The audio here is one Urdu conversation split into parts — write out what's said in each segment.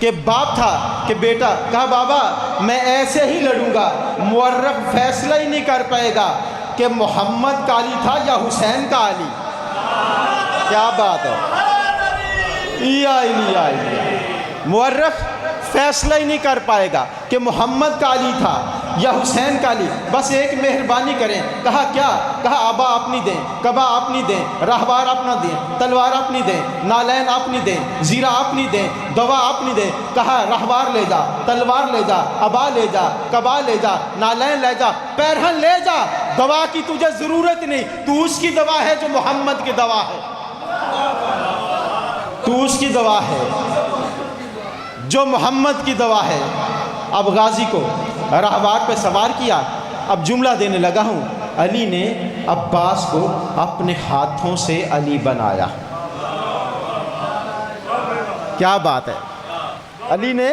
کہ باپ تھا کہ بیٹا، کہا بابا میں ایسے ہی لڑوں گا، مورخ فیصلہ ہی نہیں کر پائے گا کہ محمد کا علی تھا یا حسین کا علی۔ کیا بات ہے، یا علی یا علی، مورخ فیصلہ ہی نہیں کر پائے گا کہ محمد کا علی تھا یا حسین کا علی، بس ایک مہربانی کریں۔ کہا کیا؟ کہا آبا اپنی دیں، کبا اپنی دیں، راہوار اپنا دیں، تلوار اپنی دیں، نالین اپنی دیں، زیرہ اپنی دیں، دوا اپنی دیں۔ کہا راہوار لے جا، تلوار لے جا، ابا لے جا، کبا لے جا، نالین لے جا، پیرہن لے جا، دوا کی تجھے ضرورت نہیں، تو اس کی دوا ہے جو محمد کی دوا ہے، تو اس کی دوا ہے جو محمد کی دوا ہے۔ اب غازی کو راہوار پہ سوار کیا، اب جملہ دینے لگا ہوں، علی نے عباس کو اپنے ہاتھوں سے علی بنایا۔ کیا بات ہے، علی نے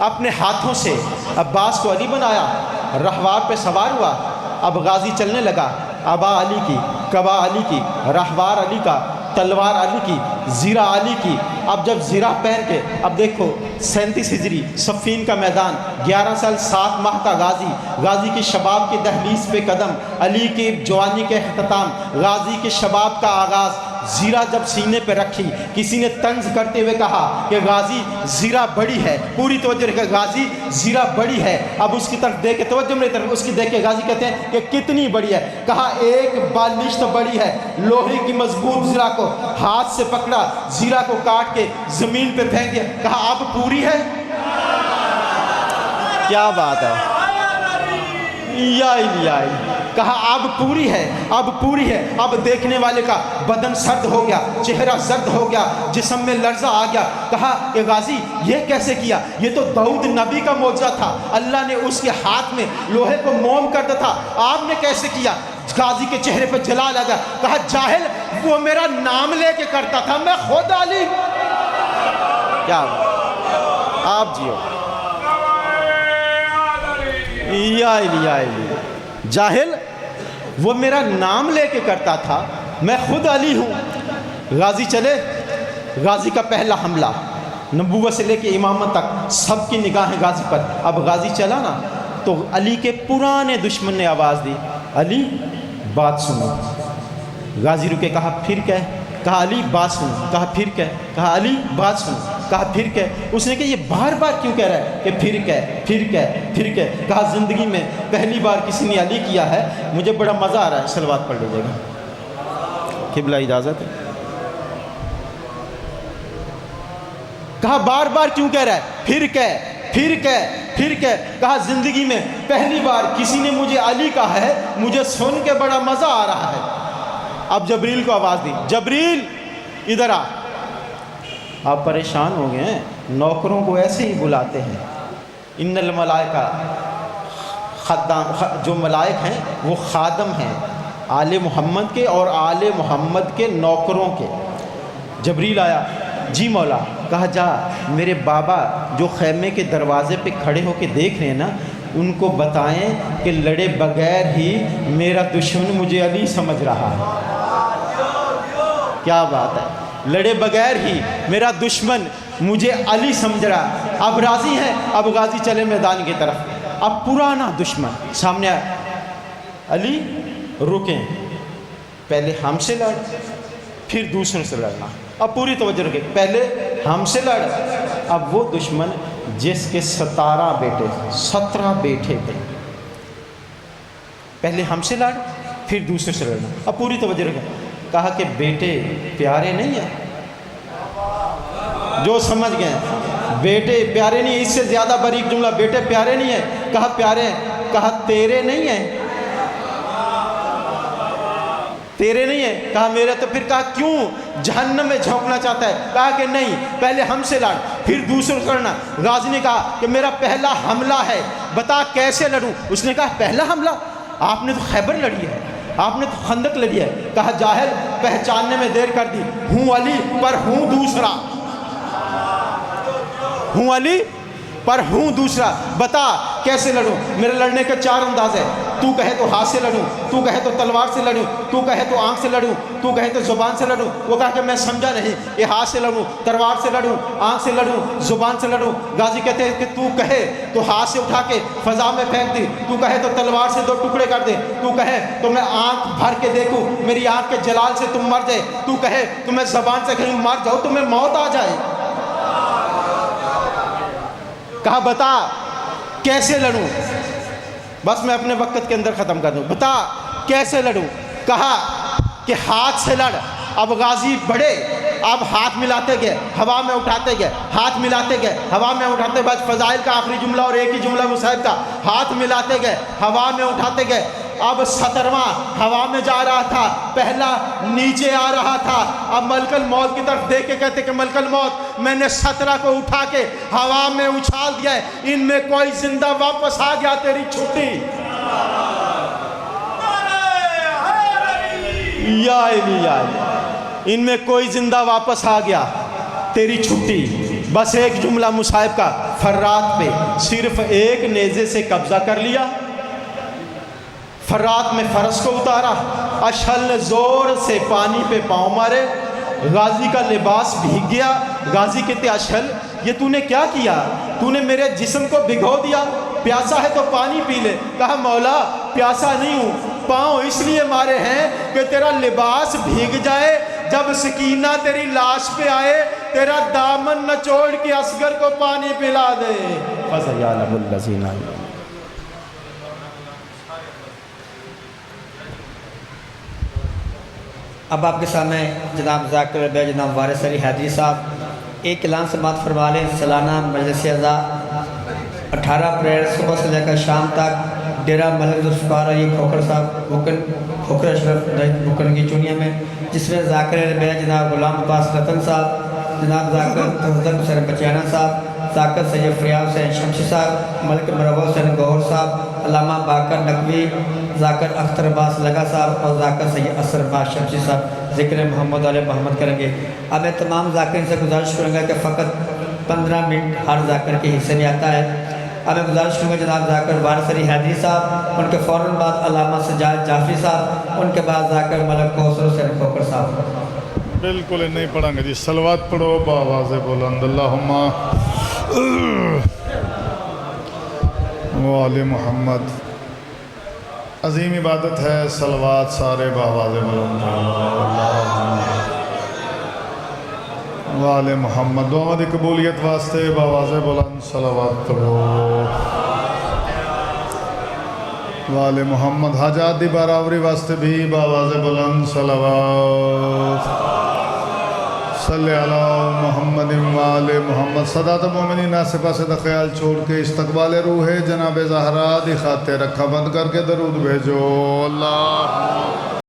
اپنے ہاتھوں سے عباس کو علی بنایا، راہوار پہ سوار ہوا۔ اب غازی چلنے لگا، ابا علی کی، کبا علی کی، راہوار علی کا، تلوار علی کی، زیرہ علی کی۔ اب جب زیرہ پہن کے، اب دیکھو 37 ہجری صفین کا میدان، 11 سال 7 ماہ کا غازی، غازی کی شباب کی دہلیز پہ قدم، علی کی جوانی کے اختتام، غازی کے شباب کا آغاز۔ زیرہ جب سینے پہ رکھی، کسی نے طنز کرتے ہوئے کہا کہ غازی زیرہ بڑی ہے، پوری توجہ رکھے، غازی زیرہ بڑی ہے۔ اب اس کی طرف دیکھ کے، توجہ میری طرف، اس کی دیکھ کے غازی کہتے ہیں کہ کتنی بڑی ہے؟ کہا ایک بالشت بڑی ہے، لوہے کی مضبوط زیرہ کو ہاتھ سے پکڑا، زیرہ کو کاٹ کے زمین پہ پھینک دیا، کہا اب پوری ہے؟ کیا بات ہے، یا الہی، کہا اب پوری ہے، اب پوری ہے۔ اب دیکھنے والے کا بدن سرد ہو گیا، چہرہ سرد ہو گیا، جسم میں لرزہ آ گیا۔ کہا کہ غازی یہ کیسے کیا؟ یہ تو داؤد نبی کا معجزہ تھا، اللہ نے اس کے ہاتھ میں لوہے کو موم کر دیا تھا، آپ نے کیسے کیا؟ غازی کے چہرے پہ جلال آ گیا، کہا جاہل، وہ میرا نام لے کے کرتا تھا، میں خود علی۔ کیا آپ جیو، یا الہی، جاہل، وہ میرا نام لے کے کرتا تھا، میں خود علی ہوں۔ غازی چلے، غازی کا پہلا حملہ، نبوت سے لے کے امامت تک سب کی نگاہیں غازی پر۔ اب غازی چلا نا تو علی کے پرانے دشمن نے آواز دی، علی بات سنو۔ غازی رکے، کہا پھر کہہ؟ کہا علی بات سنو۔ کہا پھر کہہ؟ کہا علی بات سنو۔ کہا پھر کہہ؟ اس نے کہا یہ بار بار کیوں کہہ رہا ہے کہ پھر کہہ، پھر کہہ، پھر کہہ؟ کہا زندگی میں پہلی بار کسی نے علی کیا ہے، مجھے بڑا مزہ آ رہا ہے، صلوات پڑھ لیجیے گا، قبلہ اجازت ہے۔ کہا بار بار کیوں کہہ رہا ہے؟ پھر کہہ، پھر کہہ، پھر کہہ؟ کہا زندگی میں پہلی بار کسی نے مجھے علی کہا ہے، مجھے سن کے بڑا مزہ آ رہا ہے۔ اب جبریل کو آواز دی، جبریل ادھر آ۔ آپ پریشان ہو گئے ہیں، نوکروں کو ایسے ہی بلاتے ہیں۔ ان الملائکہ، خدام، جو ملائک ہیں وہ خادم ہیں آل محمد کے اور آل محمد کے نوکروں کے۔ جبریل آیا، جی مولا۔ کہا جا میرے بابا جو خیمے کے دروازے پہ کھڑے ہو کے دیکھ رہے ہیں نا، ان کو بتائیں کہ لڑے بغیر ہی میرا دشمن مجھے علی سمجھ رہا ہے۔ کیا بات ہے، لڑے بغیر ہی میرا دشمن مجھے علی سمجھ رہا۔ اب راضی ہیں، اب غازی چلے میدان کی طرف۔ اب پرانا دشمن سامنے آیا، علی رکیں، پہلے ہم سے لڑ، پھر دوسروں سے لڑنا۔ اب پوری توجہ رکھیں، پہلے ہم سے لڑ۔ اب وہ دشمن جس کے 17 بیٹے تھے، پہلے ہم سے لڑ، پھر دوسرے سے لڑنا۔ اب پوری توجہ رکھیں، کہا کہ بیٹے پیارے نہیں ہیں؟ جو سمجھ گئے بیٹے پیارے نہیں، اس سے زیادہ باریک جملہ، بیٹے پیارے نہیں ہیں؟ کہا پیارے ہیں۔ کہا تیرے نہیں ہیں؟ تیرے نہیں ہیں؟ کہا میرے تو۔ پھر کہا کیوں جہنم میں جھونکنا چاہتا ہے؟ کہا کہ نہیں، پہلے ہم سے لڑ، پھر دوسروں سے لڑنا۔ غازی نے کہا کہ میرا پہلا حملہ ہے، بتا کیسے لڑوں؟ اس نے کہا پہلا حملہ؟ آپ نے تو خیبر لڑی ہے، آپ نے تو خندق لڑی ہے۔ کہا جاہل، پہچاننے میں دیر کر دی، ہوں علی پر ہوں دوسرا، ہوں علی پر ہوں دوسرا، بتا کیسے لڑوں؟ میرے لڑنے کے 4 انداز ہے۔ تو کہے تو ہاتھ سے لڑوں، تو کہے تو تلوار سے لڑوں، تو کہے تو آنکھ سے لڑوں، تو کہے تو زبان سے لڑوں۔ وہ کہا کہ میں سمجھا نہیں، یہ ہاتھ سے لڑوں، تلوار سے لڑوں، آنکھ سے لڑوں، زبان سے لڑوں؟ غازی کہتے ہیں کہ تو کہے تو ہاتھ سے اٹھا کے فضا میں پھینک دی، تو کہے تو تلوار سے 2 ٹکڑے کر دے، تو کہے تو میں آنکھ بھر کے دیکھوں، میری آنکھ کے جلال سے تم مر جائے، تو کہے تو میں زبان سے کہیں مر جاؤ، تمہیں موت آ جائے۔ کہا بتا کیسے لڑوں؟ بس میں اپنے وقت کے اندر ختم کر دوں، بتا کیسے لڑوں؟ کہا کہ ہاتھ سے لڑ۔ اب غازی بڑھے، اب ہاتھ ملاتے گئے، ہوا میں اٹھاتے گئے، ہاتھ ملاتے گئے، ہوا میں اٹھاتے، بعد فضائل کا آخری جملہ اور ایک ہی جملہ مصعب کا، ہاتھ ملاتے گئے، ہوا میں اٹھاتے گئے۔ اب 17واں ہوا میں جا رہا تھا، پہلا نیچے آ رہا تھا۔ اب ملک الموت کی طرف دیکھ کے کہتے کہ ملک الموت، میں نے 17 کو اٹھا کے ہوا میں اچھال دیا ہے، ان میں کوئی زندہ واپس آ گیا، تیری چھٹی۔ یا علی یا علی، ان میں کوئی زندہ واپس آ گیا، تیری چھٹی۔ بس ایک جملہ مصعب کا، فرات پہ صرف ایک نیزے سے قبضہ کر لیا، فرات میں فرس کو اتارا، اشہل نے زور سے پانی پہ پاؤں مارے، غازی کا لباس بھیگ گیا۔ غازی کہتے اشہل یہ تو نے کیا کیا؟ تو نے میرے جسم کو بھگو دیا، پیاسا ہے تو پانی پی لے۔ کہا مولا پیاسا نہیں ہوں، پاؤں اس لیے مارے ہیں کہ تیرا لباس بھیگ جائے، جب سکینہ تیری لاش پہ آئے تیرا دامن نچوڑ کے اصغر کو پانی پلا دے۔ فَسَيَعْلَمُ الَّذِينَ ظَلَمُوا۔ اب آپ کے سامنے جناب ذاکر بے جناب وارث علی حیدری صاحب ایک اعلان سماعت فرما لیں۔ سالانہ مجلس اعزاء 18 اپریل صبح سے لے کر شام تک ڈیرہ ملک ذوالفقار علی کھوکھر صاحب کھوکھر اشرف بکن کی چونیا میں، جس میں ذاکر بے جناب غلام عباس رتن صاحب، جناب ذاکر حضرت حسین بچیانہ صاحب، ذاکر سید فریاد حسین شمشی صاحب، ملک مروہ حسین گوہر صاحب، علامہ باقر نقوی، ذاکر اختر عباس لگا صاحب اور ذاکر سید اثر عباس شمشی صاحب ذکر محمد علیہ محمد کریں گے۔ اب میں تمام ذاکرین سے گزارش کروں گا کہ فقط 15 منٹ ہر ذاکر کے حصے میں آتا ہے۔ اب میں گزارش کروں گا جناب ذاکر وارث علی حیدری صاحب، ان کے فوراً بعد علامہ سجاد جعفری صاحب، ان کے بعد ذاکر ملک کوثر حسین کھوکھر صاحب۔ بالکل نہیں پڑھیں گے جی، صلوات پڑھو بآواز بلند، اللہم وآل محمد۔ عظیم عبادت ہے، صلوات سارے بآواز بلند وآل محمد۔ دعا دی قبولیت واسطے بآواز بلند صلوات پڑھو وآل محمد۔ حاجات دی باراوری واسطے بھی بآواز بلند صلوات صلی علی محمد وآل محمد۔ صدات مومنین آسفہ سے دا خیال چھوڑ کے استقبال روح جناب زہرا دی خاطر رکھا بند کر کے درود بھیجو۔ اللہ